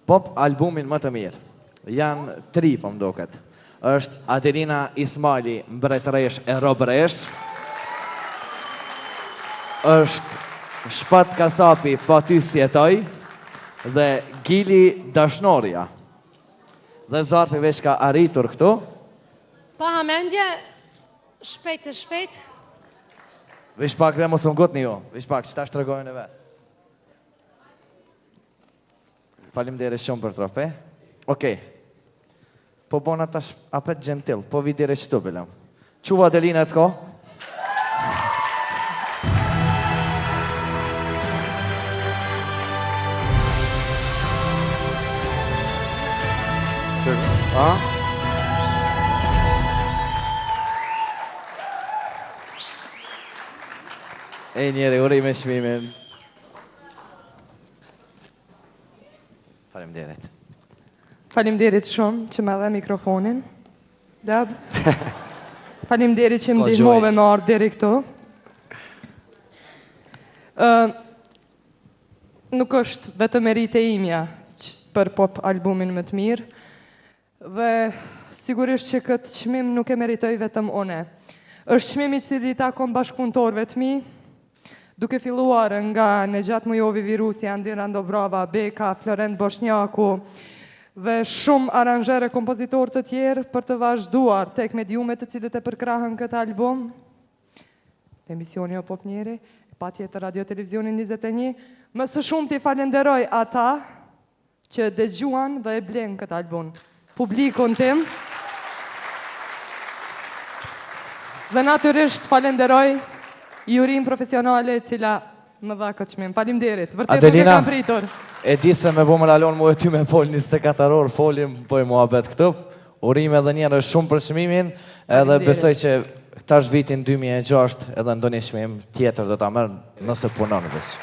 pop albumin më të mirë. Janë 3 po mdoket. Është Adelina Ismaili, Mbretëresh e Robresh. Është Shpat Kasapi, Pa ty si jetoj. Dhe Gili Dashnoria. Dhe Zarfi veç ka arritur këtu. Pa hamendje, shpejt e shpejt. Vish pak dhe mos më gotni ju. Vish pak, qëta shtërgojnë e vetë. Faleminderit shumë për trofe. Okej. Po bona tash apet gentil, po vidire qëtu bilem. Quva Adelina e s'ko? E njeri, uri me shmimin. Faleminderit. Faleminderit shumë që më dhe mikrofonin. Dab. Faleminderit që më ndihmove me ardhë deri këtu. Nuk është vetëm merite imja për pop albumin më të mirë. Dhe sigurisht që këtë çmim nuk e meritoj vetëm une. Është çmimi që cili takon bashkëpunëtorëve të mi, duke filluar nga Nejat Mujovi Virusi, Andira Ndobrava, Beka, Florent Boshnjaku dhe shumë aranjere kompozitorë të tjerë për të vazhduar tek mediumet të cilët e përkrahën këtë album, emisioni o pop njeri, pa tjetër Radio Televizionin 21, më së shumë t'i falenderoj ata që dëgjuan dhe e blen këtë album. Publikun tim dhe natyrisht falenderoj jurin profesionale cila më dha këtë çmim. Faleminderit. Vërtet nuk e kam pritur. E di se me bo më lalon mu e ty me fol 24 orë folim, bëj muhabet këtu. Urime edhe njerë shumë për çmimin, edhe besoj që tash vitin 2006 edhe ndonjë çmim tjetër do ta merr nëse punon veç.